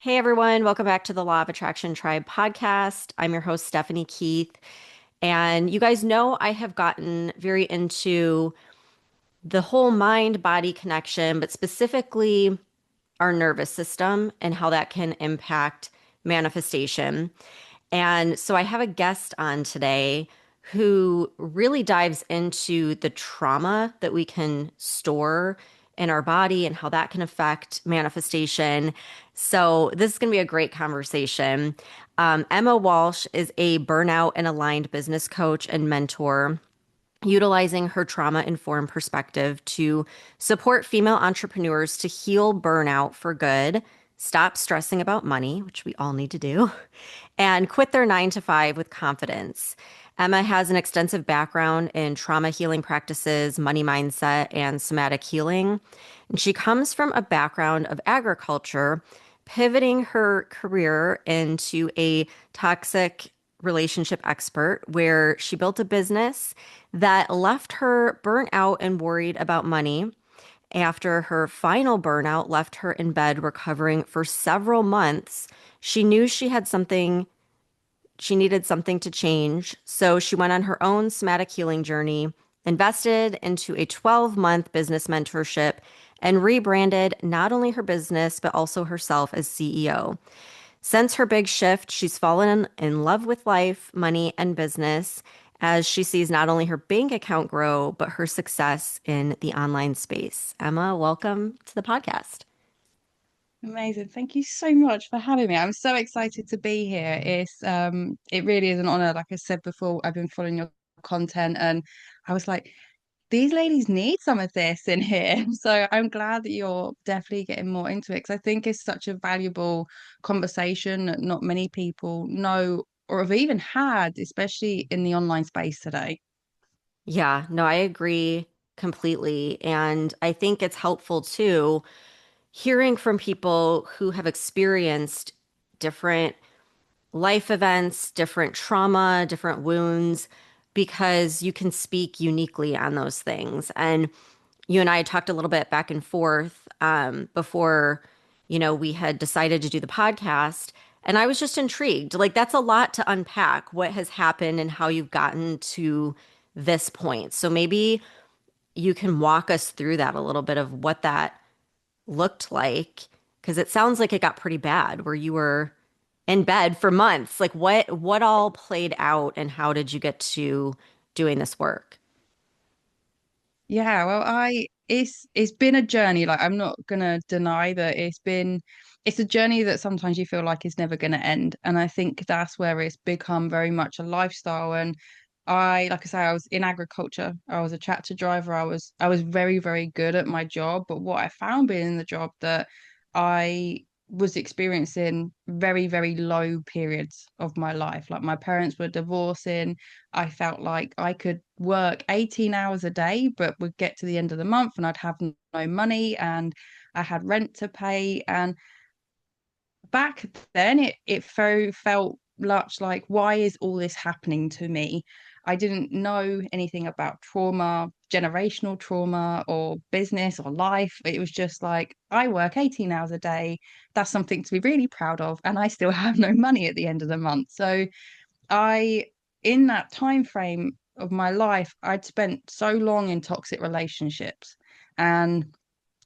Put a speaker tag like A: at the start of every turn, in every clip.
A: Hey everyone, welcome back to the Law of Attraction Tribe podcast. I'm your host, Stephanie Keith. And you guys know I have gotten very into the whole mind body connection, but specifically our nervous system and how that can impact manifestation. And so I have a guest on today who really dives into the trauma that we can store in our body and how that can affect manifestation. So this is going to be a great conversation. Emma Walsh is a burnout and aligned business coach and mentor, utilizing her trauma-informed perspective to support female entrepreneurs to heal burnout for good, stop stressing about money, which we all need to do, and quit their 9 to 5 with confidence. Emma has an extensive background in trauma healing practices, money mindset, and somatic healing. And she comes from a background of agriculture, pivoting her career into a toxic relationship expert, where she built a business that left her burnt out and worried about money. After her final burnout left her in bed recovering for several months, she knew she needed something to change. So she went on her own somatic healing journey, invested into a 12-month business mentorship, and rebranded not only her business, but also herself as CEO. Since her big shift, she's fallen in love with life, money, and business as she sees not only her bank account grow, but her success in the online space. Emma, welcome to the podcast.
B: Amazing. Thank you so much for having me. I'm so excited to be here. It really is an honor. Like I said before, I've been following your content and I was like, these ladies need some of this in here. So I'm glad that you're definitely getting more into it because I think it's such a valuable conversation that not many people know or have even had, especially in the online space today.
A: Yeah, no, I agree completely. And I think it's helpful too, hearing from people who have experienced different life events, different trauma, different wounds, because you can speak uniquely on those things. And you and I had talked a little bit back and forth before, we had decided to do the podcast. And I was just intrigued. Like, that's a lot to unpack what has happened and how you've gotten to this point. So maybe you can walk us through that a little bit of what that looked like, because it sounds like it got pretty bad where you were in bed for months. Like what all played out and how did you get to doing this work?
B: Yeah, well, it's been a journey. Like I'm not gonna deny that it's a journey that sometimes you feel like it's never gonna end. And I think that's where it's become very much a lifestyle. And like I say, I was in agriculture. I was a tractor driver. I was very, very good at my job. But what I found being in the job that I was experiencing very, very low periods of my life. Like my parents were divorcing. I felt like I could work 18 hours a day, but would get to the end of the month and I'd have no money and I had rent to pay. And back then, it felt much like, why is all this happening to me? I didn't know anything about trauma, generational trauma, or business or life. It was just like, I work 18 hours a day. That's something to be really proud of. And I still have no money at the end of the month. So, I, in that time frame of my life, I'd spent so long in toxic relationships, and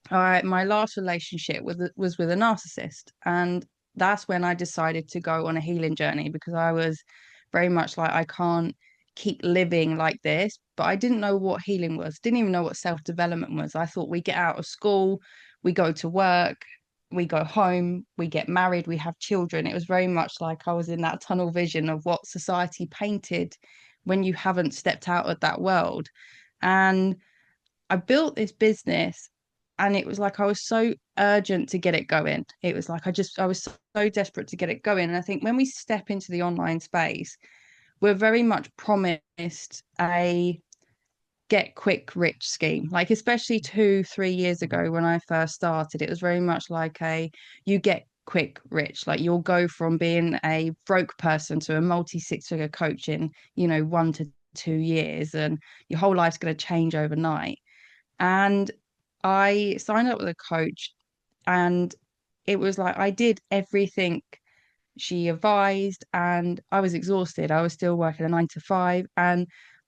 B: my last relationship was with a narcissist, and that's when I decided to go on a healing journey because I was very much like I can't keep living like this. But I didn't know what healing was, didn't even know what self-development was. I thought we get out of school, we go to work, we go home, we get married, we have children. It was very much like I was in that tunnel vision of what society painted when you haven't stepped out of that world. And I built this business and it was like I was so urgent to get it going. It was like I was so desperate to get it going. And I think when we step into the online space, we're very much promised a get quick rich scheme. Like especially 2 3 years ago when I first started, it was very much like a you get quick rich. Like you'll go from being a broke person to a multi six-figure coach in 1 to 2 years, and your whole life's going to change overnight. And I signed up with a coach, and it was like I did everything she advised, and I was exhausted. I was still working a 9 to 5, and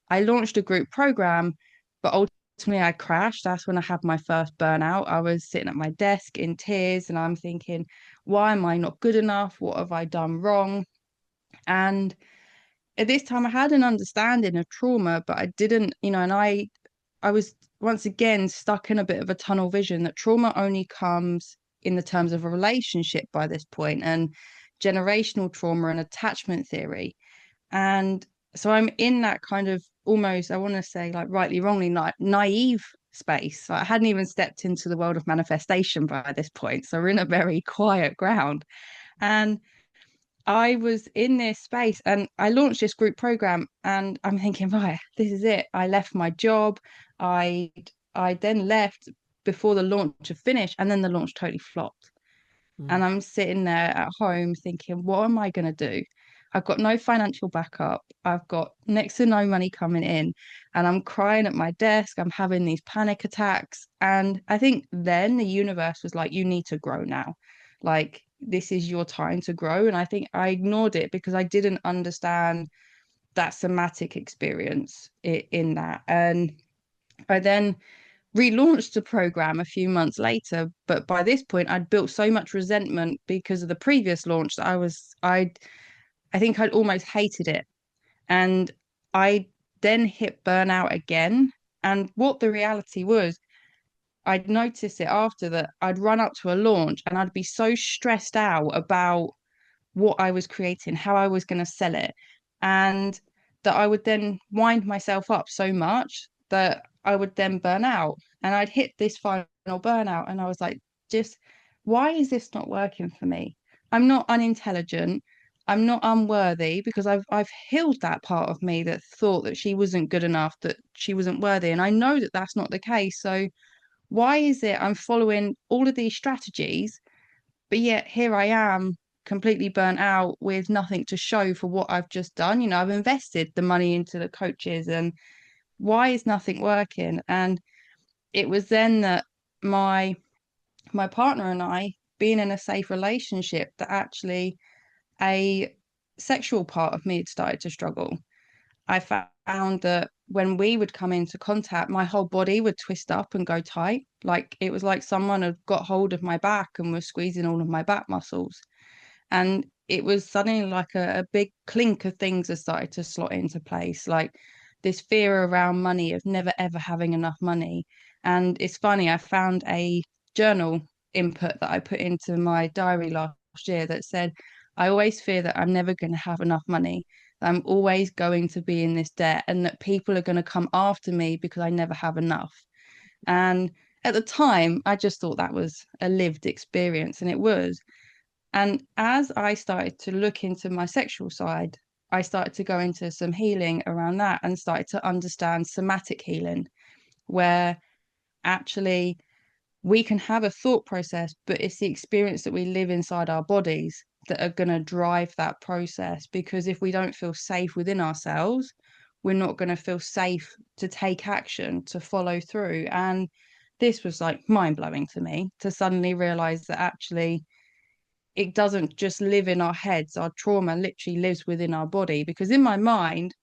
B: I launched a group program, but ultimately I crashed. That's when I had my first burnout. I was sitting at my desk in tears, and I'm thinking, why am I not good enough? What have I done wrong? And at this time, I had an understanding of trauma, but I didn't, and I was once again stuck in a bit of a tunnel vision that trauma only comes in the terms of a relationship by this point, and generational trauma and attachment theory. And so I'm in that kind of almost, I want to say, like rightly, wrongly, naive space. I hadn't even stepped into the world of manifestation by this point. So we're in a very quiet ground. And I was in this space and I launched this group program, and I'm thinking, right, this is it. I left my job. I I then left before the launch had finished, and then the launch totally flopped.
A: Mm.
B: And I'm sitting there at home thinking, what am I going to do? I've got no financial backup. I've got next to no money coming in. And I'm crying at my desk. I'm having these panic attacks. And I think then the universe was like, you need to grow now. Like, this is your time to grow. And I think I ignored it because I didn't understand that somatic experience in that. And I then relaunched the program a few months later, but by this point I'd built so much resentment because of the previous launch that I think I'd almost hated it. And I then hit burnout again. And what the reality was, I'd noticed it after that I'd run up to a launch and I'd be so stressed out about what I was creating, how I was going to sell it, and that I would then wind myself up so much that I would then burn out. And I'd hit this final burnout, and I was like, just why is this not working for me? I'm not unintelligent. I'm not unworthy because I've healed that part of me that thought that she wasn't good enough, that she wasn't worthy. And I know that that's not the case. So why is it I'm following all of these strategies, but yet here I am completely burnt out with nothing to show for what I've just done. I've invested the money into the coaches, and why is nothing working? And it was then that my partner and I, being in a safe relationship, that actually a sexual part of me had started to struggle. I found that when we would come into contact, my whole body would twist up and go tight. Like it was like someone had got hold of my back and was squeezing all of my back muscles. And it was suddenly like a big clink of things that started to slot into place, like this fear around money, of never ever having enough money. And it's funny, I found a journal input that I put into my diary last year that said, I always fear that I'm never going to have enough money, that I'm always going to be in this debt, and that people are going to come after me because I never have enough. And at the time, I just thought that was a lived experience, and it was. And as I started to look into my sexual side, I started to go into some healing around that and started to understand somatic healing, where actually we can have a thought process, but it's the experience that we live inside our bodies that are going to drive that process. Because if we don't feel safe within ourselves, we're not going to feel safe to take action, to follow through. And this was like mind blowing to me to suddenly realize that actually it doesn't just live in our heads. Our trauma literally lives within our body. Because in my mind,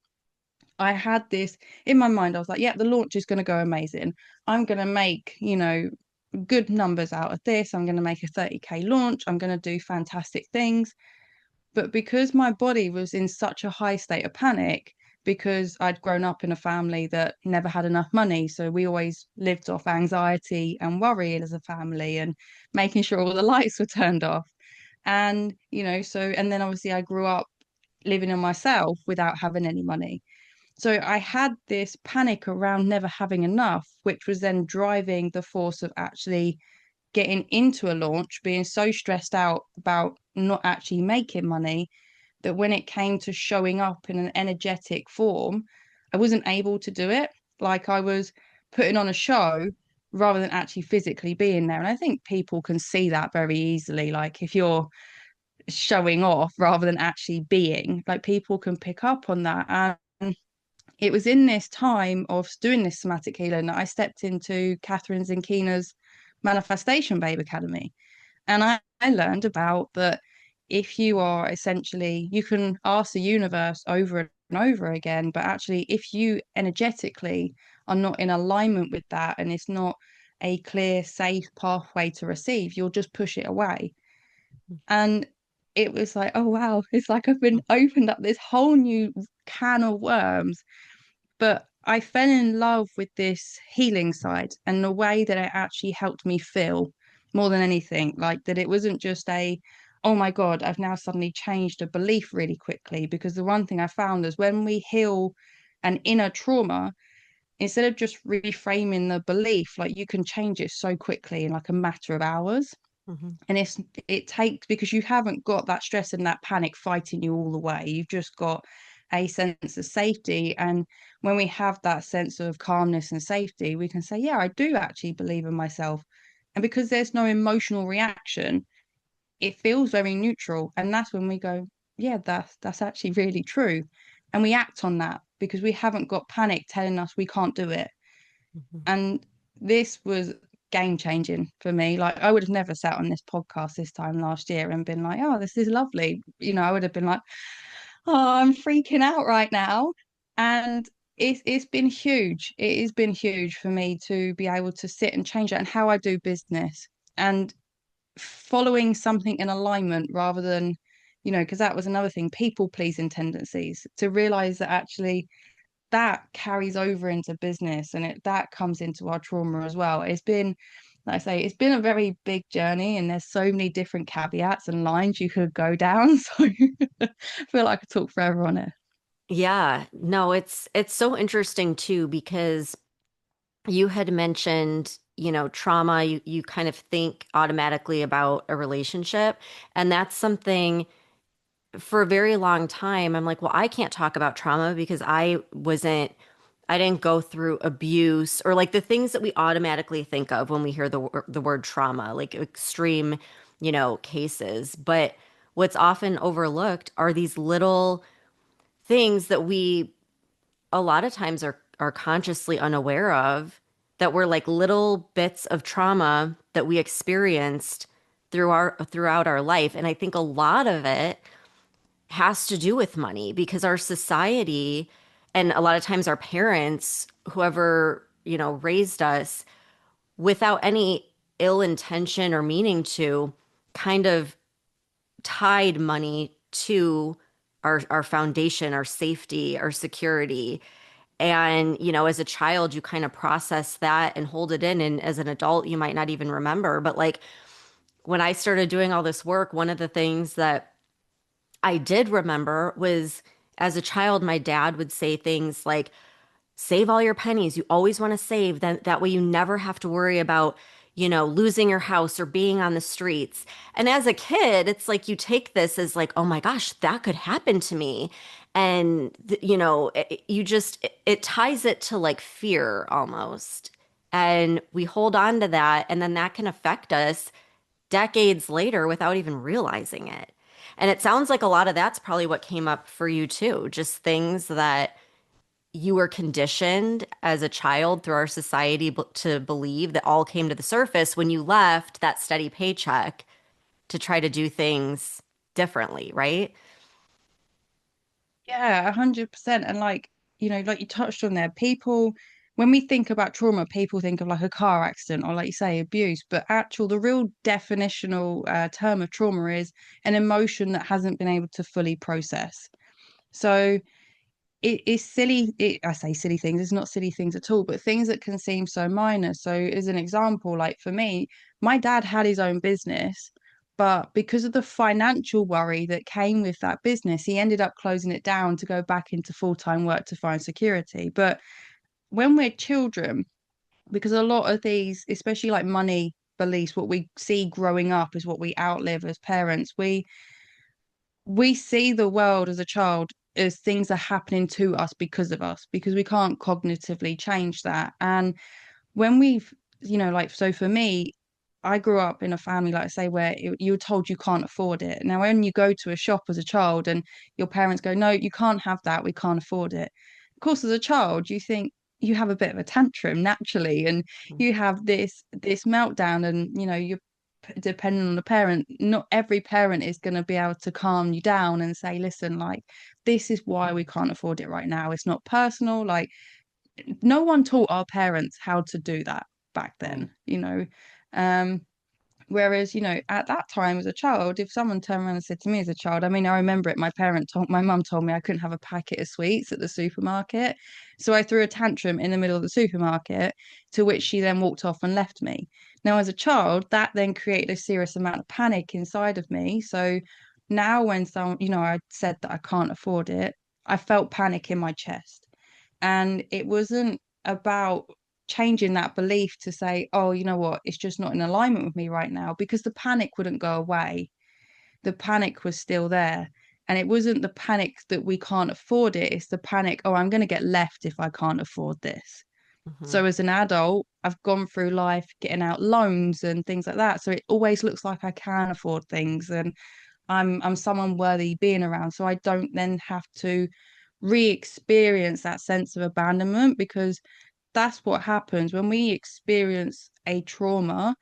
B: I had this in my mind, I was like, yeah, the launch is going to go amazing. I'm going to make, good numbers out of this. I'm going to make a 30K launch. I'm going to do fantastic things. But because my body was in such a high state of panic, because I'd grown up in a family that never had enough money. So we always lived off anxiety and worry as a family, and making sure all the lights were turned off. And, and then obviously I grew up living on myself without having any money. So I had this panic around never having enough, which was then driving the force of actually getting into a launch, being so stressed out about not actually making money, that when it came to showing up in an energetic form, I wasn't able to do it. Like I was putting on a show rather than actually physically being there. And I think people can see that very easily. Like if you're showing off rather than actually being, like people can pick up on that. And it was in this time of doing this somatic healing that I stepped into Catherine Zinkina's Manifestation Babe Academy. And I I learned about that if you are essentially, you can ask the universe over and over again, but actually, if you energetically are not in alignment with that and it's not a clear, safe pathway to receive, you'll just push it away. And it was like, oh wow, it's like I've been opened up this whole new can of worms. But I fell in love with this healing side and the way that it actually helped me feel more than anything. Like that it wasn't just a, oh my God, I've now suddenly changed a belief really quickly. Because the one thing I found is when we heal an inner trauma, instead of just reframing the belief, like you can change it so quickly in like a matter of hours.
A: Mhm.
B: And it takes, because you haven't got that stress and that panic fighting you all the way, you've just got a sense of safety. And when we have that sense of calmness and safety, we can say, yeah, I do actually believe in myself. And because there's no emotional reaction, it feels very neutral. And that's when we go, yeah, that's actually really true. And we act on that because we haven't got panic telling us we can't do it.
A: Mhm.
B: And this was game changing for me. Like I would have never sat on this podcast this time last year and been like, oh, this is lovely. I would have been like, oh, I'm freaking out right now. And it's been huge. It has been huge for me to be able to sit and change that and how I do business and following something in alignment rather than, because that was another thing, people pleasing tendencies, to realize that actually that carries over into business and that comes into our trauma as well. It's been, like I say, it's been a very big journey and there's so many different caveats and lines you could go down. So I feel like I could talk forever on it.
A: Yeah, no, it's so interesting too because you had mentioned, trauma, you kind of think automatically about a relationship, and that's something for a very long time I'm like, well, I can't talk about trauma because I didn't go through abuse or like the things that we automatically think of when we hear the word trauma, like extreme, cases. But what's often overlooked are these little things that we a lot of times are consciously unaware of that were like little bits of trauma that we experienced throughout our life. And I think a lot of it has to do with money because our society and a lot of times our parents, whoever, raised us without any ill intention or meaning to, kind of tied money to our foundation, our safety, our security. And, as a child, you kind of process that and hold it in. And as an adult, you might not even remember. But like when I started doing all this work, one of the things that I did remember was as a child, my dad would say things like, save all your pennies. You always want to save. That way you never have to worry about, losing your house or being on the streets. And as a kid, it's like you take this as like, oh my gosh, that could happen to me. And you just it ties it to like fear almost. And we hold on to that and then that can affect us decades later without even realizing it. And it sounds like a lot of that's probably what came up for you too, just things that you were conditioned as a child through our society to believe that all came to the surface when you left that steady paycheck to try to do things differently, right?
B: Yeah, 100%. And like you touched on there, people, when we think about trauma, people think of like a car accident or like you say, abuse, but the real definitional term of trauma is an emotion that hasn't been able to fully process. So it's silly. I say silly things. It's not silly things at all, but things that can seem so minor. So, as an example, like for me, my dad had his own business, but because of the financial worry that came with that business, he ended up closing it down to go back into full-time work to find security. But when we're children, because a lot of these, especially like money beliefs, what we see growing up is what we outlive as parents. We see the world as a child as things are happening to us because we can't cognitively change that. And when like, so for me, I grew up in a family, like I say, where you're told you can't afford it. Now, when you go to a shop as a child and your parents go, no, you can't have that, we can't afford it. Of course, as a child, you think you have a bit of a tantrum naturally, and you have this meltdown, and depending on the parent, not every parent is going to be able to calm you down and say, listen, like, this is why we can't afford it right now. It's not personal. Like, no one taught our parents how to do that back
A: Right.
B: then, you know. Um, Whereas, at that time as a child, if someone turned around and said to me as a child, I mean, I remember it, my mum told me I couldn't have a packet of sweets at the supermarket. So I threw a tantrum in the middle of the supermarket, to which she then walked off and left me. Now, as a child, that then created a serious amount of panic inside of me. So now when I said that I can't afford it, I felt panic in my chest. And it wasn't about changing that belief to say, oh, you know what, it's just not in alignment with me right now, because the panic wouldn't go away. The panic was still there. And it wasn't the panic that we can't afford it, it's the panic, oh, I'm going to get left if I can't afford this.
A: Hmm.
B: So as an adult, I've gone through life getting out loans and things like that. So it always looks like I can afford things and I'm someone worthy being around. So I don't then have to re-experience that sense of abandonment, because that's what happens when we experience a trauma.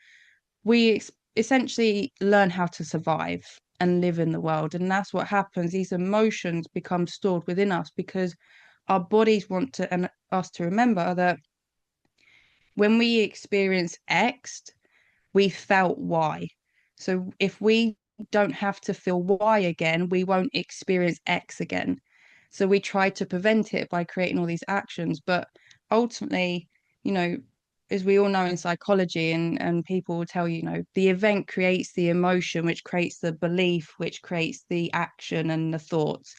B: Essentially learn how to survive and live in the world. And that's what happens. These emotions become stored within us because our bodies want to and us to remember that when we experience X, we felt Y. So if we don't have to feel Y again, we won't experience X again. So we try to prevent it by creating all these actions. But ultimately, you know, as we all know in psychology, and people will tell you, the event creates the emotion, which creates the belief, which creates the action and the thoughts.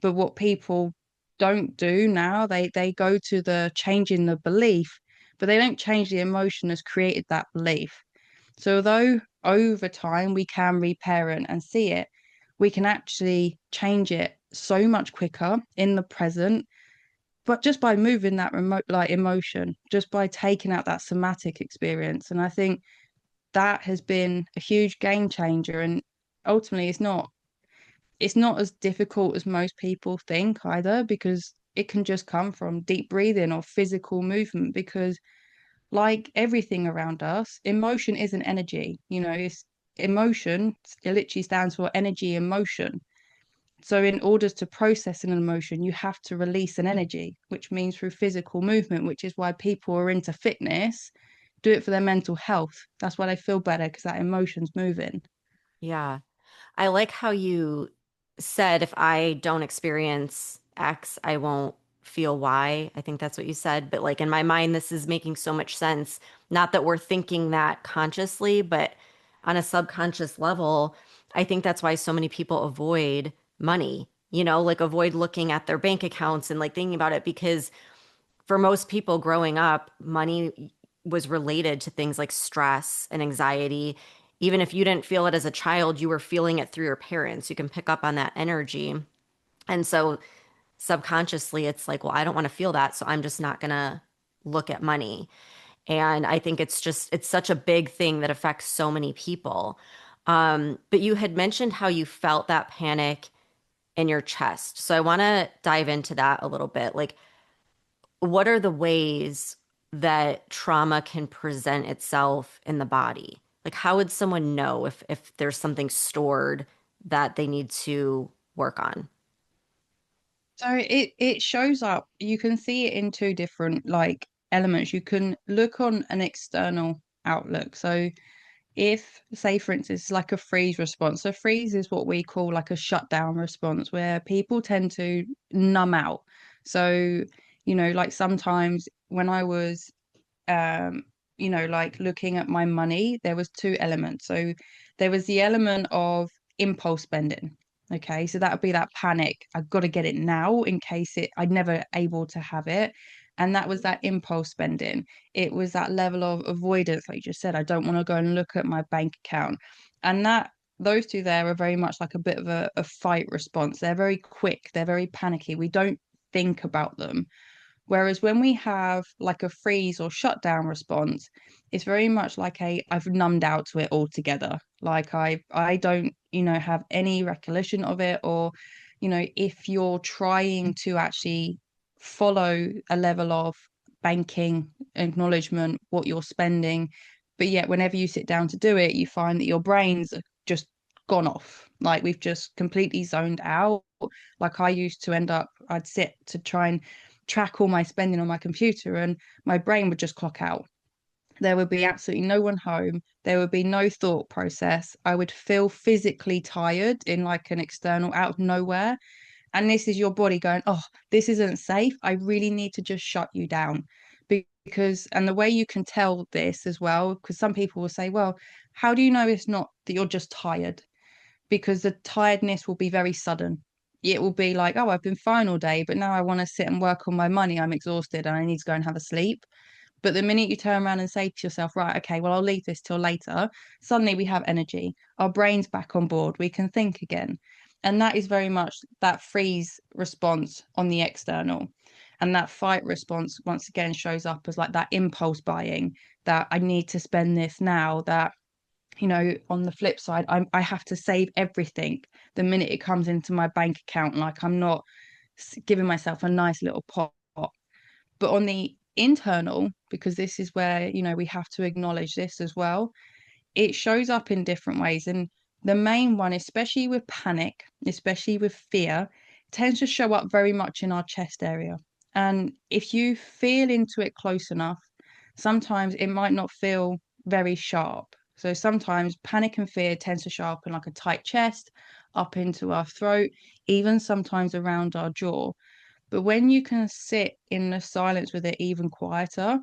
B: But what people don't do now, they go to the changing the belief, but they don't change the emotion that's created that belief. So although over time we can reparent and see it, we can actually change it so much quicker in the present, but just by moving that remote like emotion, just by taking out that somatic experience. And I think that has been a huge game changer. And ultimately it's not as difficult as most people think either, because it can just come from deep breathing or physical movement, because like everything around us, emotion isn't energy. It's emotion, it literally stands for energy in motion. So, in order to process an emotion, you have to release an energy, which means through physical movement, which is why people are into fitness, do it for their mental health. That's why they feel better, because that emotion's moving.
A: Yeah. I like how you said if I don't experience X, I won't feel Y. I think that's what you said. But like in my mind, this is making so much sense. Not that we're thinking that consciously, but on a subconscious level, I think that's why so many people avoid money, like avoid looking at their bank accounts and like thinking about it because for most people growing up, money was related to things like stress and anxiety. Even if you didn't feel it as a child, you were feeling it through your parents. You can pick up on that energy. And so subconsciously, it's like, well, I don't want to feel that. So I'm just not going to look at money. And I think it's such a big thing that affects so many people. But you had mentioned how you felt that panic in your chest. So I want to dive into that a little bit. Like, what are the ways that trauma can present itself in the body? Like, how would someone know if there's something stored that they need to work on?
B: So it shows up. You can see it in two different like elements. You can look on an external outlook. So if, say, for instance, like a freeze response, so freeze is what we call like a shutdown response, where people tend to numb out. So, like sometimes when I was, um, like looking at my money, there was two elements. So there was the element of impulse spending. Okay, so that would be that panic. I've got to get it now in case I'd never able to have it. And that was that impulse spending. It was that level of avoidance, like you just said. I don't want to go and look at my bank account. And that those two there are very much like a bit of a fight response. They're very quick, they're very panicky. We don't think about them. Whereas when we have like a freeze or shutdown response, it's very much like I've numbed out to it altogether. Like I don't, have any recollection of it. Or, if you're trying to actually follow a level of banking acknowledgement, what you're spending, But yet, whenever you sit down to do it, you find that your brain's just gone off. Like we've just completely zoned out. Like I used to end up, I'd sit to try and track all my spending on my computer, and my brain would just clock out. There would be absolutely no one home. There would be no thought process. I would feel physically tired in like an external out of nowhere. And this is your body going, oh, this isn't safe. I really need to just shut you down. Because, and the way you can tell this as well, because some people will say, well, how do you know it's not that you're just tired? Because the tiredness will be very sudden. It will be like, oh, I've been fine all day, but now I want to sit and work on my money. I'm exhausted and I need to go and have a sleep. But the minute you turn around and say to yourself, right, okay, well, I'll leave this till later, suddenly we have energy. Our brain's back on board. We can think again. And that is very much that freeze response on the external. And that fight response, once again, shows up as like that impulse buying that I need to spend this now, that on the flip side, I have to save everything the minute it comes into my bank account. Like I'm not giving myself a nice little pot. But on the internal, because this is where, we have to acknowledge this as well, it shows up in different ways. And the main one, especially with panic, especially with fear, tends to show up very much in our chest area. And if you feel into it close enough, sometimes it might not feel very sharp. So sometimes panic and fear tends to show up in like a tight chest, up into our throat, even sometimes around our jaw. But when you can sit in the silence with it even quieter,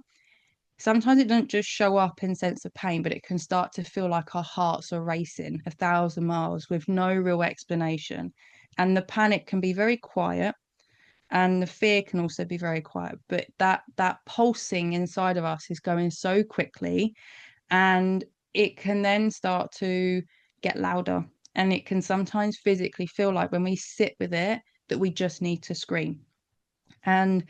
B: sometimes it doesn't just show up in sense of pain, but it can start to feel like our hearts are racing 1,000 miles with no real explanation. And the panic can be very quiet and the fear can also be very quiet. But that pulsing inside of us is going so quickly, and it can then start to get louder. And it can sometimes physically feel like when we sit with it that we just need to scream. And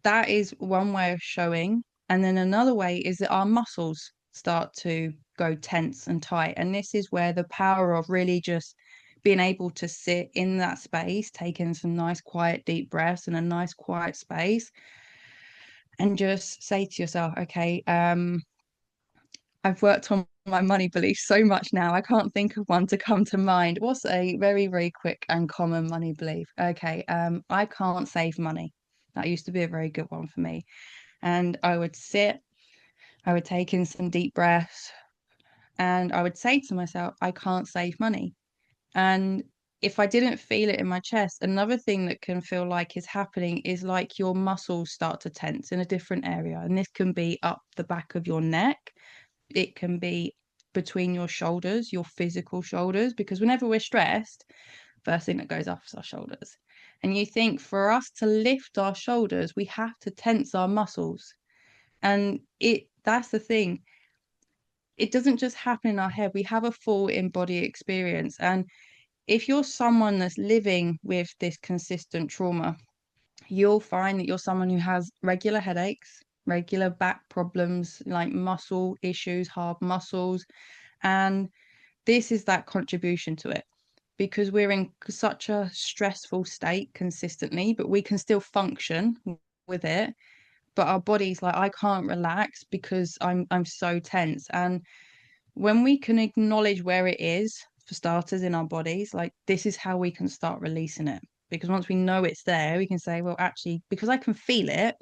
B: that is one way of showing. And then another way is that our muscles start to go tense and tight. And this is where the power of really just being able to sit in that space, taking some nice, quiet, deep breaths in a nice, quiet space, and just say to yourself, okay, I've worked on my money belief so much now. I can't think of one to come to mind. What's a very, very quick and common money belief? Okay, I can't save money. That used to be a very good one for me. And I would sit, I would take in some deep breaths, and I would say to myself, I can't save money. And if I didn't feel it in my chest, another thing that can feel like is happening is like your muscles start to tense in a different area. And this can be up the back of your neck, it can be between your shoulders, your physical shoulders, because whenever we're stressed, first thing that goes up is our shoulders. And you think for us to lift our shoulders, we have to tense our muscles. And that's the thing. It doesn't just happen in our head. We have a full in-body experience. And if you're someone that's living with this consistent trauma, you'll find that you're someone who has regular headaches, regular back problems, like muscle issues, hard muscles. And this is that contribution to it, because we're in such a stressful state consistently, but we can still function with it. But our body's like, I can't relax because I'm so tense. And when we can acknowledge where it is, for starters, in our bodies, like this is how we can start releasing it. Because once we know it's there, we can say, well, actually, because I can feel it,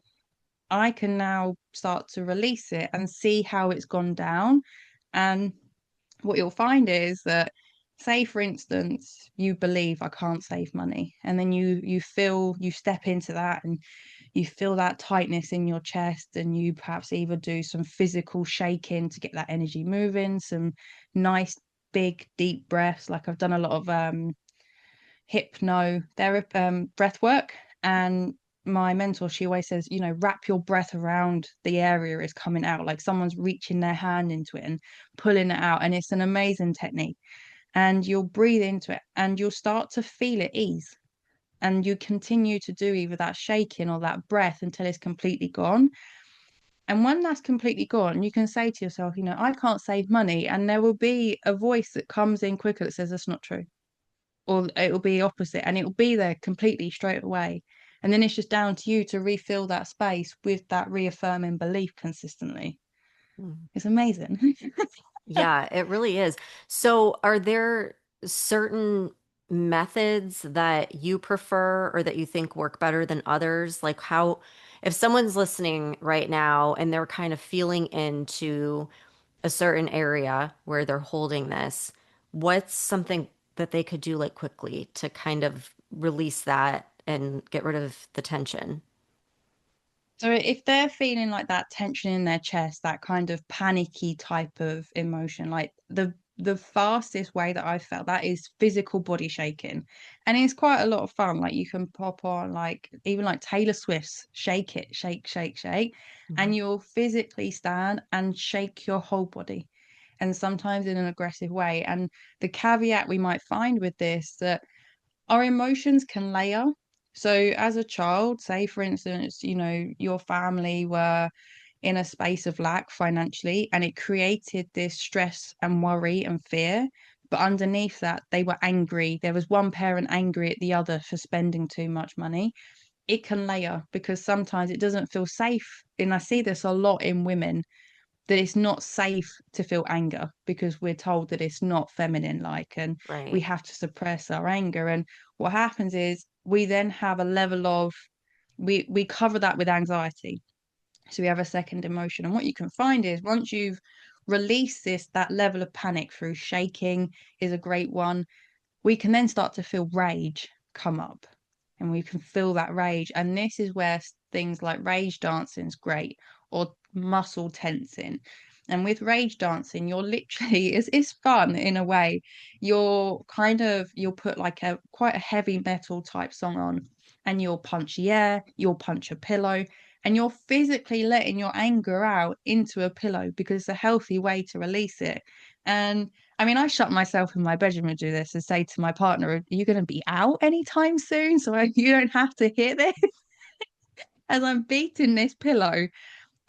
B: I can now start to release it and see how it's gone down. And what you'll find is that, say for instance, you believe I can't save money, and then you step into that and you feel that tightness in your chest, and you perhaps either do some physical shaking to get that energy moving, some nice big deep breaths. Like I've done a lot of hypno therapy, breath work, and my mentor, she always says, wrap your breath around the area is coming out, like someone's reaching their hand into it and pulling it out. And it's an amazing technique. And you'll breathe into it and you'll start to feel it ease. And you continue to do either that shaking or that breath until it's completely gone. And when that's completely gone, you can say to yourself, I can't save money. And there will be a voice that comes in quicker that says that's not true, or it'll be opposite, and it'll be there completely straight away. And then it's just down to you to refill that space with that reaffirming belief consistently.
A: Mm.
B: It's amazing.
A: Yeah, it really is. So, are there certain methods that you prefer or that you think work better than others? Like how, if someone's listening right now and they're kind of feeling into a certain area where they're holding this, what's something that they could do like quickly to kind of release that and get rid of the tension?
B: So if they're feeling like that tension in their chest, that kind of panicky type of emotion, like the fastest way that I've felt that is physical body shaking. And it's quite a lot of fun. Like you can pop on like even like Taylor Swift's Shake It, Shake, Shake, Shake,
A: Mhm.
B: and you'll physically stand and shake your whole body. And sometimes in an aggressive way. And the caveat we might find with this that our emotions can layer. So, as a child, say for instance, your family were in a space of lack financially, and it created this stress and worry and fear. But underneath that, they were angry. There was one parent angry at the other for spending too much money. It can layer because sometimes it doesn't feel safe. And I see this a lot in women that it's not safe to feel anger because we're told that it's not feminine like and we
A: Right.
B: have to suppress our anger. And what happens is we then have a level of we cover that with anxiety, so we have a second emotion. And what you can find is once you've released this, that level of panic through shaking is a great one, we can then start to feel rage come up, and we can feel that rage. And this is where things like rage dancing is great, or muscle tensing. And with rage dancing, you're literally it's fun in a way. You'll put like a quite a heavy metal type song on, and you'll punch the air, you'll punch a pillow, and you're physically letting your anger out into a pillow because it's a healthy way to release it. And I mean, I shut myself in my bedroom and do this and say to my partner, "Are you going to be out anytime soon? So you don't have to hear this as I'm beating this pillow."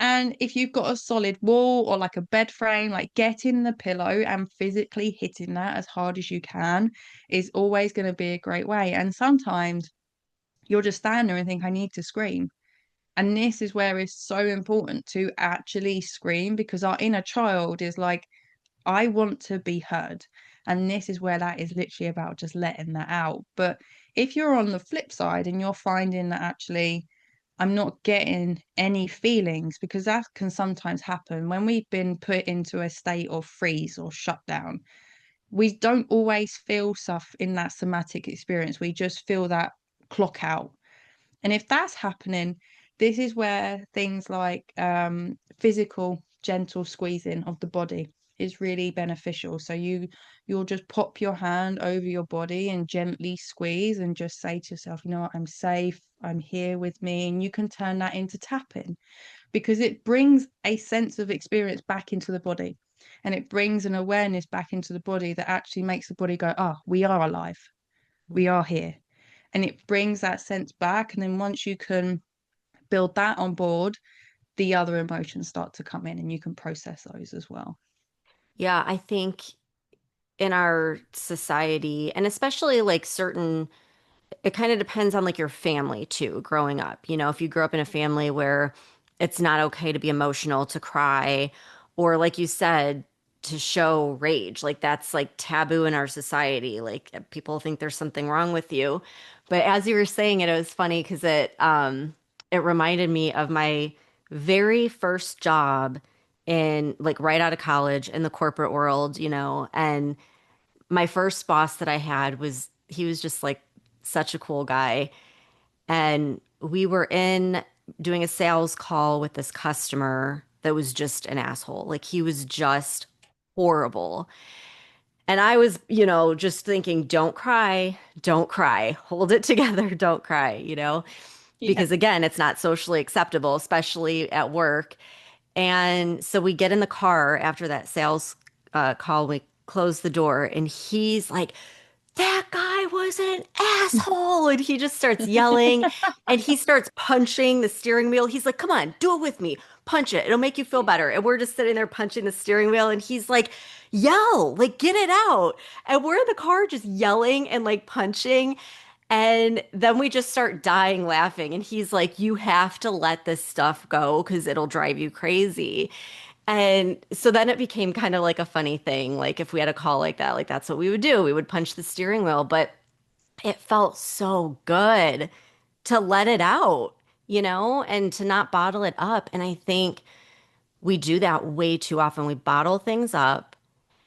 B: And if you've got a solid wall or like a bed frame, like get in the pillow and physically hitting that as hard as you can is always going to be a great way. And sometimes you'll just stand there and think, I need to scream. And this is where it's so important to actually scream because our inner child is like, I want to be heard. And this is where that is literally about just letting that out. But if you're on the flip side and you're finding that actually I'm not getting any feelings, because that can sometimes happen when we've been put into a state of freeze or shutdown. We don't always feel stuff in that somatic experience. We just feel that clock out. And if that's happening, this is where things like physical, gentle squeezing of the body is really beneficial. So you'll just pop your hand over your body and gently squeeze and just say to yourself, you know what, I'm safe, I'm here with me. And you can turn that into tapping because it brings a sense of experience back into the body. And it brings an awareness back into the body that actually makes the body go, oh, we are alive, we are here, and it brings that sense back. And then once you can build that on board, the other emotions start to come in and you can process those as well.
A: Yeah, I think in our society, and especially like certain, it kind of depends on like your family too, growing up. You know, if you grew up in a family where it's not okay to be emotional, to cry, or like you said, to show rage, like that's like taboo in our society. Like people think there's something wrong with you. But as you were saying it, it was funny because it reminded me of my very first job in like right out of college in the corporate world, you know, and my first boss that I had was he was just like such a cool guy. And we were in doing a sales call with this customer that was just an asshole. Like he was just horrible. And I was, you know, just thinking, don't cry, hold it together, don't cry, you know,
B: Yeah.
A: because again, it's not socially acceptable, especially at work. And so we get in the car after that sales call, we close the door, and he's like, that guy was an asshole. And he just starts yelling and he starts punching the steering wheel. He's like, come on, do it with me. Punch it. It'll make you feel better. And we're just sitting there punching the steering wheel. And he's like, yell, like, get it out. And we're in the car just yelling and like punching. And then we just start dying laughing. And he's like, you have to let this stuff go because it'll drive you crazy. And so then it became kind of like a funny thing. Like if we had a call like that, like that's what we would do. We would punch the steering wheel, but it felt so good to let it out, and to not bottle it up. And I think we do that way too often. We bottle things up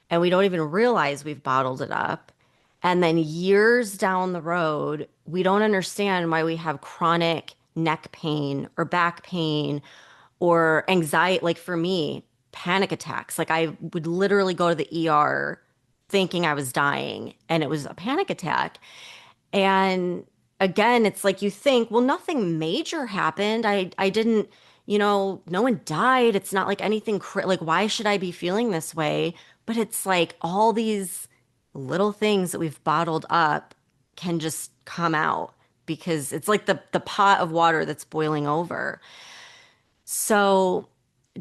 A: and we don't even realize we've bottled it up. And then years down the road, we don't understand why we have chronic neck pain or back pain or anxiety. Like for me, panic attacks. Like I would literally go to the ER thinking I was dying and it was a panic attack. And again, it's like you think, well, nothing major happened. I didn't, no one died. It's not like anything like why should I be feeling this way? But it's like all these little things that we've bottled up can just come out because it's like the pot of water that's boiling over. So,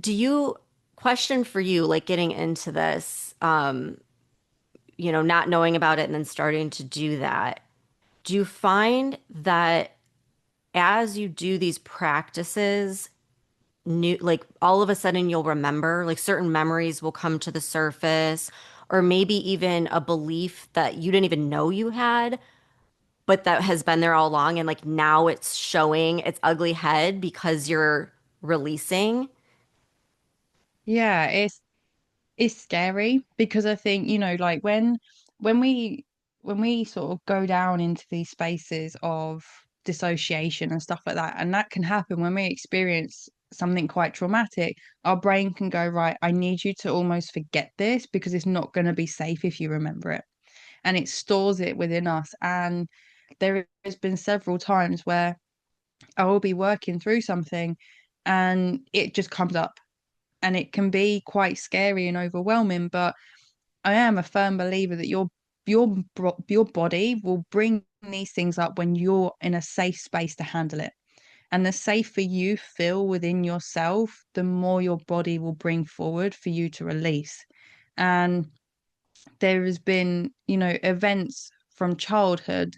A: do you question for you like getting into this not knowing about it and then starting to do that? Do you find that as you do these practices, new like all of a sudden you'll remember, like certain memories will come to the surface, or maybe even a belief that you didn't even know you had, but that has been there all along, and like now it's showing its ugly head because you're releasing?
B: Yeah, it's scary because I think, like when we when we sort of go down into these spaces of dissociation and stuff like that, and that can happen when we experience something quite traumatic, our brain can go, right, I need you to almost forget this because it's not going to be safe if you remember it. And it stores it within us. And there has been several times where I will be working through something and it just comes up and it can be quite scary and overwhelming, but I am a firm believer that your body will bring these things up when you're in a safe space to handle it. And the safer you feel within yourself, the more your body will bring forward for you to release. And there has been, events from childhood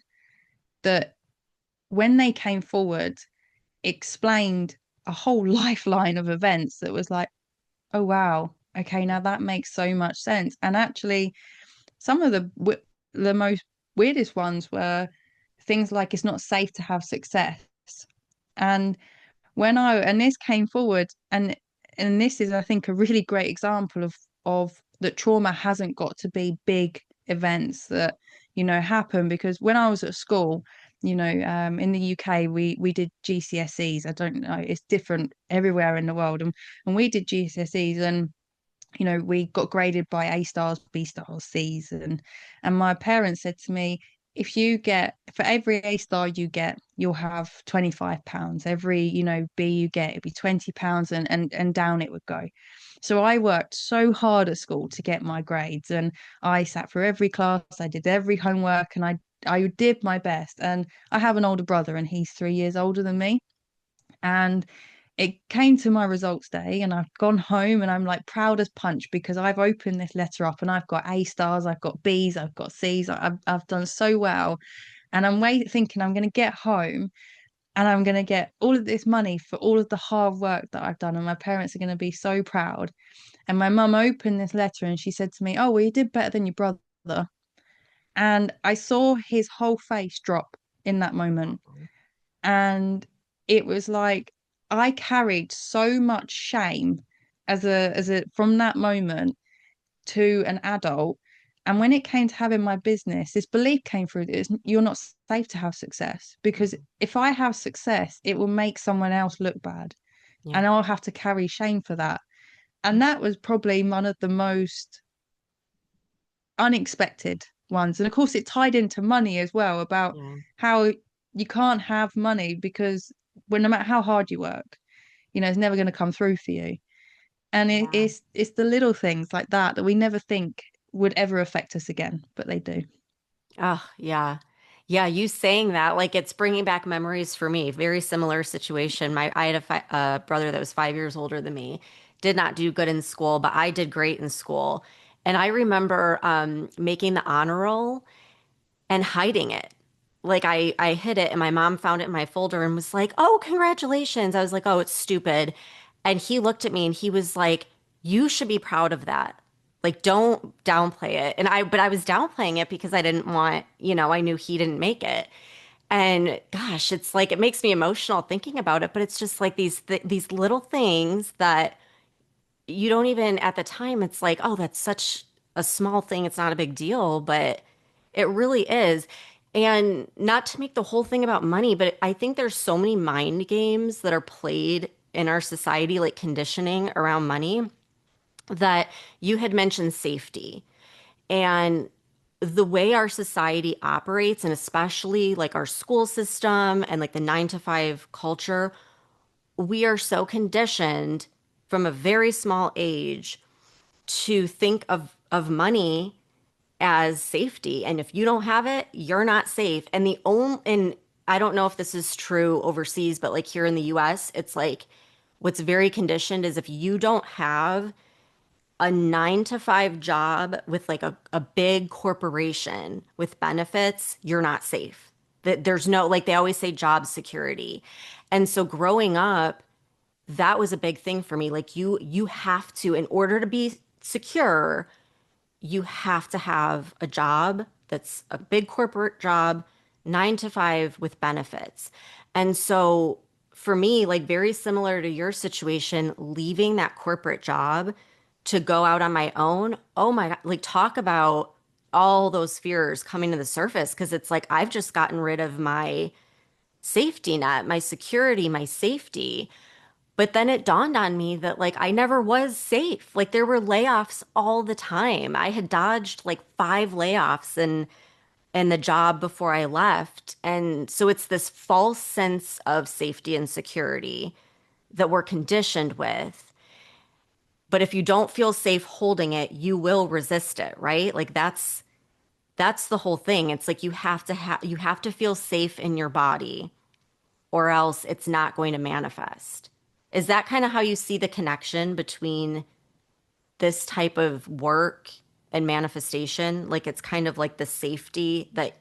B: that when they came forward, explained a whole lifeline of events that was like, oh wow, okay, now that makes so much sense. And actually, some of the most weirdest ones were things like it's not safe to have success. And and this came forward, and this is, I think, a really great example of that trauma hasn't got to be big events that happen, because when I was at school, in the UK, we did GCSEs. I don't know, it's different everywhere in the world, and we did GCSEs, and we got graded by A stars, B stars, C's, and my parents said to me, if you get for every A star you get, you'll have £25. Every, B you get, it'd be £20, and down it would go. So I worked so hard at school to get my grades, and I sat for every class, I did every homework, and I did my best. And I have an older brother, and he's 3 years older than me. And it came to my results day, and I've gone home and I'm like proud as punch because I've opened this letter up and I've got A stars, I've got B's, I've got C's, I've done so well. And I'm thinking I'm going to get home and I'm going to get all of this money for all of the hard work that I've done. And my parents are going to be so proud. And my mum opened this letter and she said to me, oh, well, you did better than your brother. And I saw his whole face drop in that moment. And it was like I carried so much shame as a from that moment to an adult. And when it came to having my business, this belief came through that you're not safe to have success, because if I have success, it will make someone else look bad,
A: Yeah.
B: and I'll have to carry shame for that. And that was probably one of the most unexpected ones. And of course, it tied into money as well, about
A: Yeah.
B: how you can't have money because when no matter how hard you work, it's never going to come through for you. And
A: Yeah.
B: it's the little things like that that we never think would ever affect us again, but they do.
A: Oh, yeah. Yeah, you saying that, like it's bringing back memories for me. Very similar situation. I had a brother that was 5 years older than me. Did not do good in school, but I did great in school. And I remember making the honor roll and hiding it. Like I hid it and my mom found it in my folder and was like, "Oh, congratulations." I was like, "Oh, it's stupid." And he looked at me and he was like, You should be proud of that. Like, don't downplay it. But I was downplaying it because I didn't want, I knew he didn't make it. And gosh, it's like it makes me emotional thinking about it, but it's just like these little things that you don't even at the time, it's like, oh, that's such a small thing. It's not a big deal, but it really is. And not to make the whole thing about money, but I think there's so many mind games that are played in our society, like conditioning around money, that you had mentioned safety. And the way our society operates, and especially like our school system and like the 9 to 5 culture, we are so conditioned from a very small age to think of money as safety. And if you don't have it, you're not safe. And I don't know if this is true overseas, but like here in the US, it's like what's very conditioned is if you don't have a 9 to 5 job with like a big corporation with benefits, you're not safe. That there's no, like they always say job security. And so growing up, that was a big thing for me. Like you have to, in order to be secure, you have to have a job that's a big corporate job, 9 to 5 with benefits. And so for me, like very similar to your situation, leaving that corporate job to go out on my own, oh my God, like talk about all those fears coming to the surface because it's like I've just gotten rid of my safety net, my security, my safety. But then it dawned on me that like I never was safe. Like there were layoffs all the time. I had dodged like 5 layoffs and the job before I left. And so it's this false sense of safety and security that we're conditioned with. But if you don't feel safe holding it, you will resist it, right? Like that's the whole thing. It's like you have to feel safe in your body or else it's not going to manifest. Is that kind of how you see the connection between this type of work and manifestation? Like it's kind of like the safety that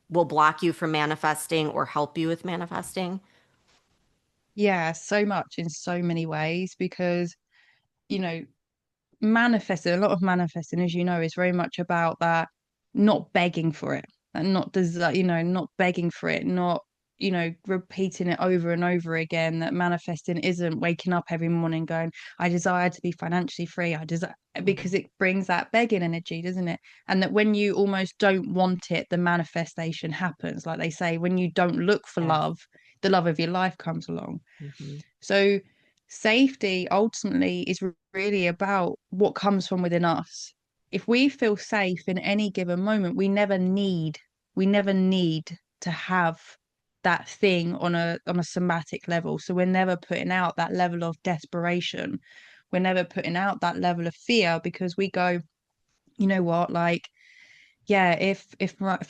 A: will block you from manifesting or help you with manifesting?
B: Yeah, so much in so many ways because, you know, manifesting, a lot of manifesting, as you know, is very much about that not begging for it and not desire, not begging for it, not, repeating it over and over again. That manifesting isn't waking up every morning going, I desire to be financially free. I desire, because
A: Mhm.
B: it brings that begging energy, doesn't it? And that when you almost don't want it, the manifestation happens. Like they say, when you don't look for
A: Yes.
B: love, the love of your life comes along.
A: Hmm.
B: So safety ultimately is really about what comes from within us. If we feel safe in any given moment, we never need to have that thing on a somatic level. So we're never putting out that level of desperation. We're never putting out that level of fear because we go, you know what, like yeah, if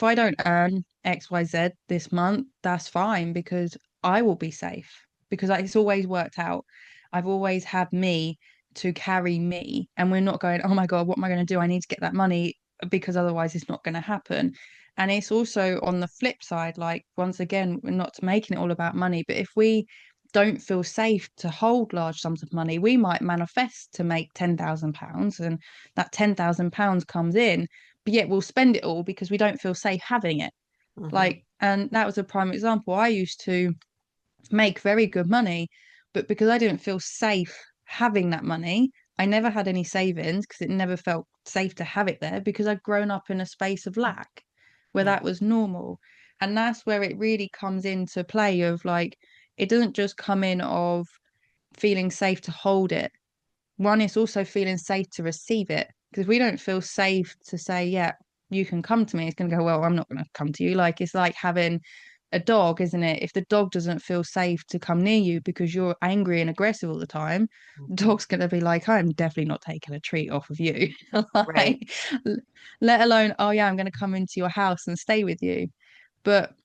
B: I don't earn XYZ this month, that's fine because I will be safe because it's always worked out. I've always had me to carry me, and we're not going, oh my God, what am I going to do? I need to get that money because otherwise it's not going to happen. And it's also on the flip side, like once again, we're not making it all about money, but if we don't feel safe to hold large sums of money, we might manifest to make £10,000 and that £10,000 comes in, but yet we'll spend it all because we don't feel safe having it.
A: Hmm.
B: Like, and that was a prime example. I used to make very good money, but because I didn't feel safe having that money, I never had any savings because it never felt safe to have it there because I'd grown up in a space of lack where
A: Yeah.
B: that was normal. And that's where it really comes into play of like, it doesn't just come in of feeling safe to hold it. One is also feeling safe to receive it. Because if we don't feel safe to say, yeah, you can come to me, it's going to go, well, I'm not going to come to you. Like, it's like having a dog, isn't it? If the dog doesn't feel safe to come near you because you're angry and aggressive all the time, the
A: Hmm.
B: dog's going to be like, I'm definitely not taking a treat off of you.
A: Right.
B: Like, let alone, oh, yeah, I'm going to come into your house and stay with you. But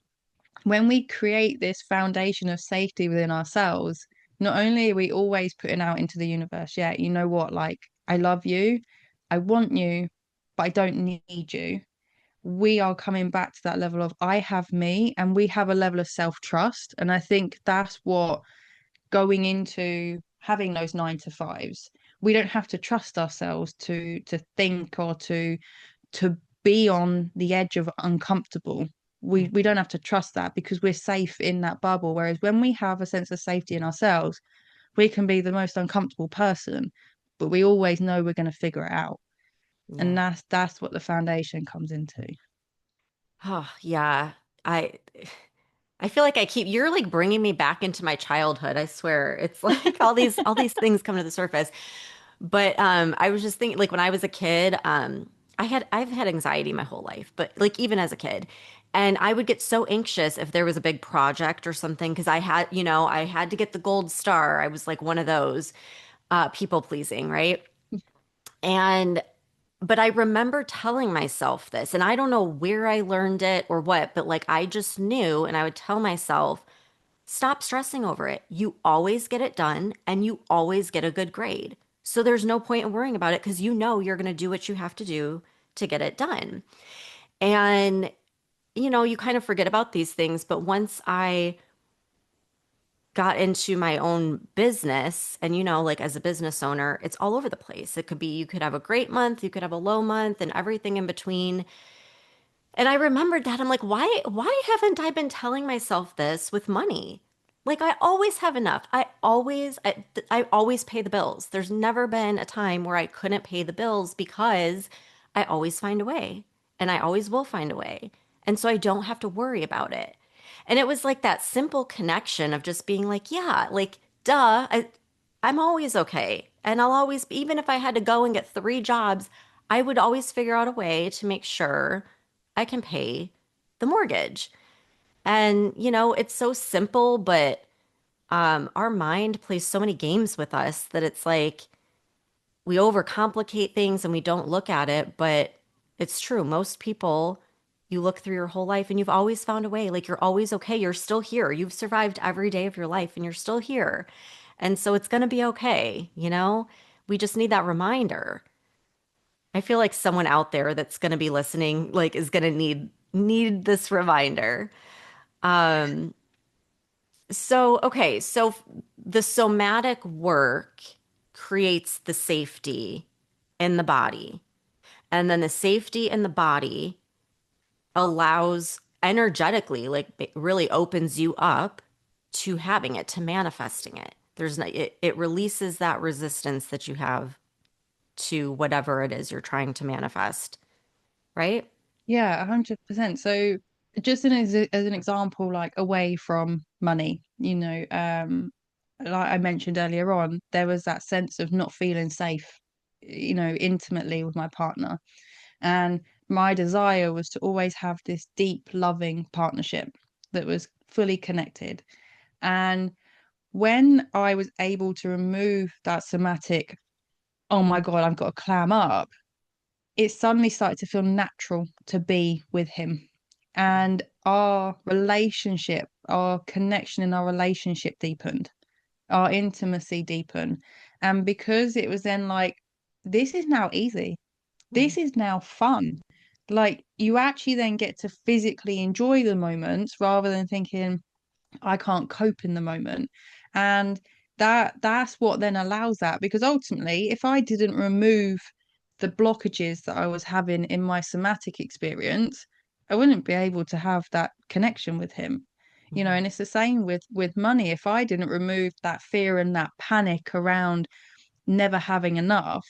B: when we create this foundation of safety within ourselves, not only are we always putting out into the universe, yeah, you know what, like, I love you, I want you, but I don't need you. We are coming back to that level of I have me, and we have a level of self-trust. And I think that's what going into having those 9 to 5s, we don't have to trust ourselves to think or to be on the edge of uncomfortable. We don't have to trust that because we're safe in that bubble. Whereas when we have a sense of safety in ourselves, we can be the most uncomfortable person, but we always know we're going to figure it out. And
A: Yeah.
B: that's what the foundation comes into.
A: Oh, yeah. I I feel like you're like bringing me back into my childhood. I swear. It's like all these things come to the surface. But I was just thinking like when I was a kid, I've had anxiety my whole life, but like even as a kid. And I would get so anxious if there was a big project or something because I had to get the gold star. I was like one of those people pleasing, right? And but I remember telling myself this, and I don't know where I learned it or what, but like I just knew, and I would tell myself, stop stressing over it. You always get it done and you always get a good grade. So there's no point in worrying about it because you know you're going to do what you have to do to get it done. And, you kind of forget about these things. But once I got into my own business, and, like as a business owner, it's all over the place. It could be you could have a great month, you could have a low month, and everything in between. And I remembered that. I'm like, why haven't I been telling myself this with money? Like I always have enough. I always pay the bills. There's never been a time where I couldn't pay the bills because I always find a way and I always will find a way. And so I don't have to worry about it. And it was like that simple connection of just being like, yeah, like duh, I'm always okay. And I'll always, even if I had to go and get three jobs, I would always figure out a way to make sure I can pay the mortgage. And, it's so simple, but our mind plays so many games with us that it's like we overcomplicate things and we don't look at it. But it's true. Most people, you look through your whole life and you've always found a way. Like you're always okay. You're still here. You've survived every day of your life and you're still here. And so it's going to be okay. We just need that reminder. I feel like someone out there that's going to be listening, like, is going to need this reminder. Um, so the somatic work creates the safety in the body, and then the safety in the body allows energetically, like, it really opens you up to having it, to manifesting it. It releases that resistance that you have to whatever it is you're trying to manifest, right?
B: Yeah, 100%. So just as an example, like away from money, like I mentioned earlier on, there was that sense of not feeling safe, intimately with my partner. And my desire was to always have this deep, loving partnership that was fully connected. And when I was able to remove that somatic, oh my God, I've got to clam up, it suddenly started to feel natural to be with him. And our relationship, our connection in our relationship deepened, our intimacy deepened. And because it was then like, this is now easy,
A: Mhm.
B: this is now fun. Like you actually then get to physically enjoy the moments rather than thinking, I can't cope in the moment. And that's what then allows that because ultimately if I didn't remove the blockages that I was having in my somatic experience, I wouldn't be able to have that connection with him.
A: Mhm.
B: And it's the same with money. If I didn't remove that fear and that panic around never having enough,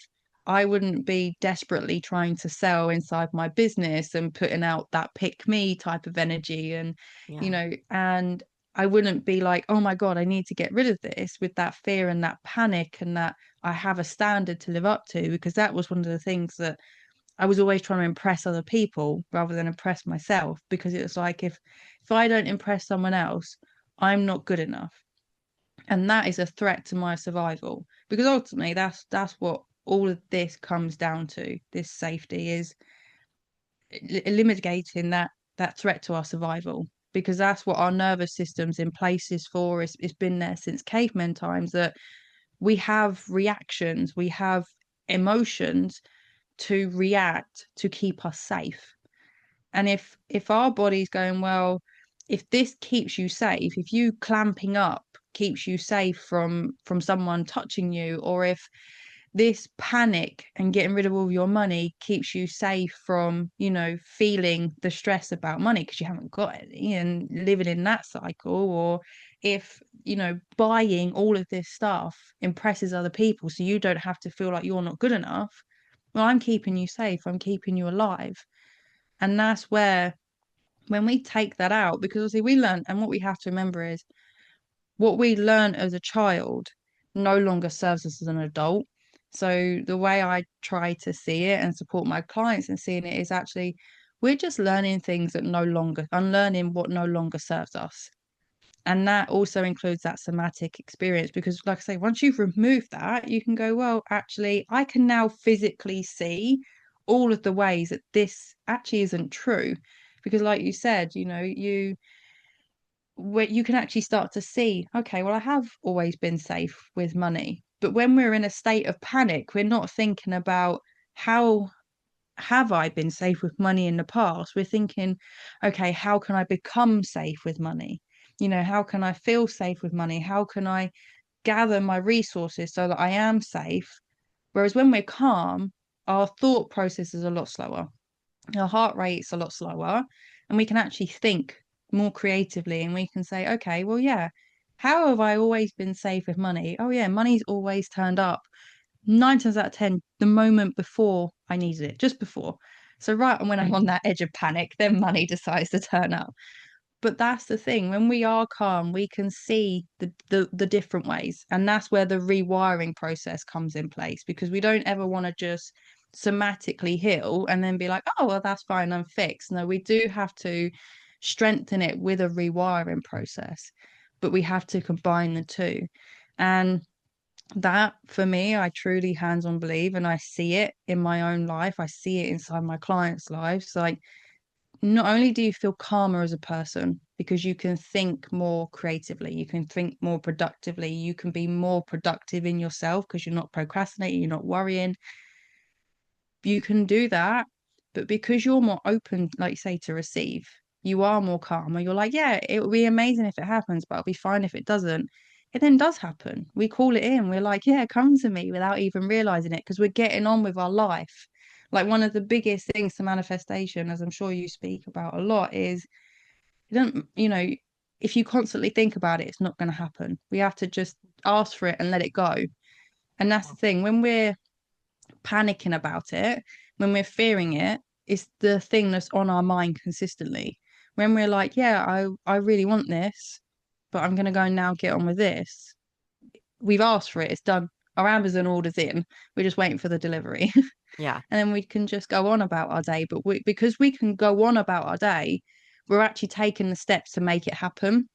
B: I wouldn't be desperately trying to sell inside my business and putting out that pick me type of energy
A: Yeah.
B: and I wouldn't be like, oh my God, I need to get rid of this with that fear and that panic and that I have a standard to live up to, because that was one of the things that I was always trying to impress other people rather than impress myself, because it was like if I don't impress someone else, I'm not good enough, and that is a threat to my survival, because ultimately that's what all of this comes down to. This safety is eliminating that threat to our survival, because that's what our nervous system's in place is for. It's been there since caveman times, that we have reactions, we have emotions to react to keep us safe. And if our body's going, well, if this keeps you safe, if you clamping up keeps you safe from someone touching you, or if this panic and getting rid of all your money keeps you safe from, feeling the stress about money because you haven't got any and living in that cycle. Or if, buying all of this stuff impresses other people so you don't have to feel like you're not good enough. Well, I'm keeping you safe, I'm keeping you alive. And that's where, when we take that out, because obviously we learn, and what we have to remember is what we learn as a child no longer serves us as an adult. So the way I try to see it and support my clients in seeing it is actually we're just learning things that no longer, unlearning what no longer serves us. And that also includes that somatic experience because, like I say, once you've removed that, you can go, well, actually, I can now physically see all of the ways that this actually isn't true. Because, like you said, where you can actually start to see, okay, well, I have always been safe with money. But when we're in a state of panic, we're not thinking about how have I been safe with money in the past? We're thinking, okay, how can I become safe with money? How can I feel safe with money? How can I gather my resources so that I am safe? Whereas when we're calm, our thought process is a lot slower, our heart rate's a lot slower, and we can actually think more creatively and we can say, okay, well, yeah, how have I always been safe with money? Oh, yeah, money's always turned up 9 times out of 10 the moment before I needed it, just before. So, right when I'm on that edge of panic, then money decides to turn up. But that's the thing, when we are calm we can see the different ways, and that's where the rewiring process comes in place, because we don't ever want to just somatically heal and then be like, oh well, that's fine, I'm fixed. No, we do have to strengthen it with a rewiring process, but we have to combine the two. And that, for me, I truly hands-on believe, and I see it in my own life, I see it inside my clients' lives. Like, not only do you feel calmer as a person because you can think more creatively, you can think more productively, you can be more productive in yourself because you're not procrastinating, you're not worrying. You can do that, but because you're more open, like you say, to receive, you are more calmer. You're like, yeah, it will be amazing if it happens, but it'll be fine if it doesn't. It then does happen. We call it in. We're like, yeah, come to me, without even realizing it, because we're getting on with our life. Like, one of the biggest things to manifestation, as I'm sure you speak about a lot, is you don't, if you constantly think about it, it's not going to happen. We have to just ask for it and let it go. And that's the thing. When we're panicking about it, when we're fearing it, it's the thing that's on our mind consistently. When we're like, yeah, I really want this, but I'm going to go now get on with this. We've asked for it. It's done. Our Amazon order's in. We're just waiting for the delivery.
A: Yeah.
B: And then we can just go on about our day. But because we can go on about our day, we're actually taking the steps to make it happen.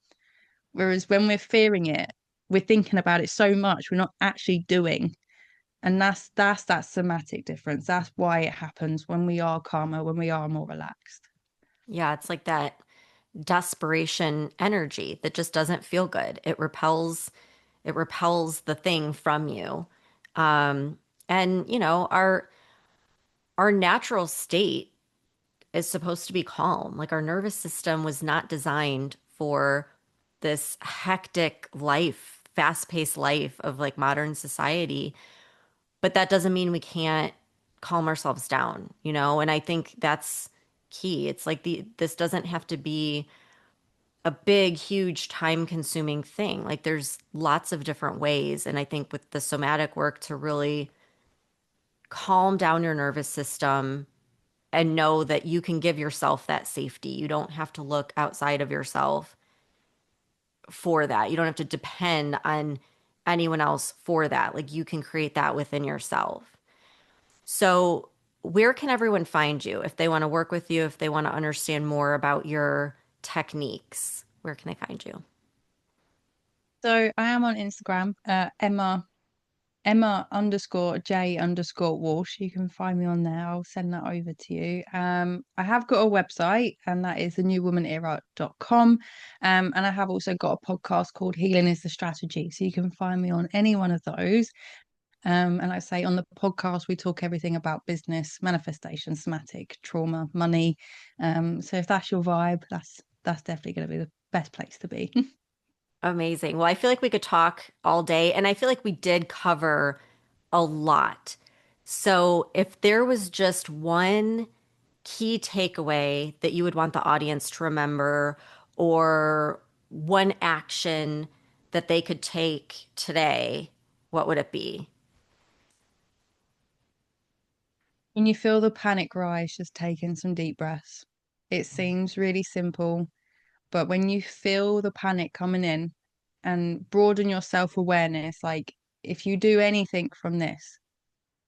B: Whereas when we're fearing it, we're thinking about it so much, we're not actually doing. And that's that somatic difference. That's why it happens when we are calmer, when we are more relaxed.
A: Yeah, it's like that desperation energy that just doesn't feel good. It repels the thing from you. Um, and our natural state is supposed to be calm. Like our nervous system was not designed for this hectic life, fast-paced life of like modern society. But that doesn't mean we can't calm ourselves down. And I think that's key. It's like this doesn't have to be a big, huge, time-consuming thing. Like there's lots of different ways. And I think with the somatic work to really calm down your nervous system and know that you can give yourself that safety. You don't have to look outside of yourself for that. You don't have to depend on anyone else for that. Like you can create that within yourself. So, where can everyone find you if they want to work with you, if they want to understand more about your techniques? Where can they find you?
B: So I am on Instagram, Emma_J_Walsh. You can find me on there. I'll send that over to you. I have got a website, and that is thenewwomanera.com. And I have also got a podcast called Healing is the Strategy. So you can find me on any one of those. And like I say, on the podcast, we talk everything about business, manifestation, somatic, trauma, money. So if that's your vibe, that's definitely going to be the best place to be.
A: Amazing. Well, I feel like we could talk all day, and I feel like we did cover a lot. So if there was just one key takeaway that you would want the audience to remember, or one action that they could take today, what would it be?
B: When you feel the panic rise, just take in some deep breaths. It seems really simple, but when you feel the panic coming in and broaden your self-awareness, like if you do anything from this,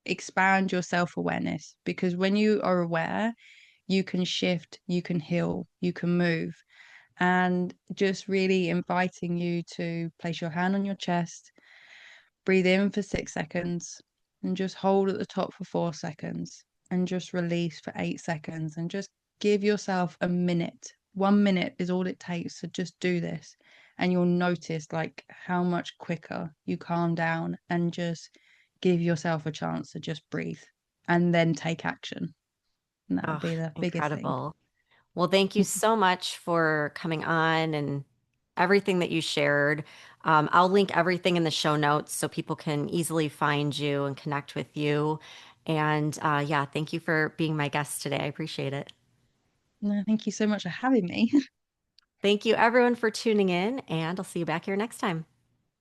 B: expand your self-awareness because when you are aware, you can shift, you can heal, you can move. And just really inviting you to place your hand on your chest, breathe in for 6 seconds, and just hold at the top for 4 seconds, and just release for 8 seconds, and just give yourself a minute. 1 minute is all it takes to just do this. And you'll notice like how much quicker you calm down and just give yourself a chance to just breathe and then take action. And that would
A: Oh,
B: be the biggest thing.
A: incredible. Well, thank you so much for coming on and everything that you shared. I'll link everything in the show notes so people can easily find you and connect with you. And yeah, thank you for being my guest today. I appreciate it.
B: No, thank you so much for having me.
A: Thank you, everyone, for tuning in, and I'll see you back here next time.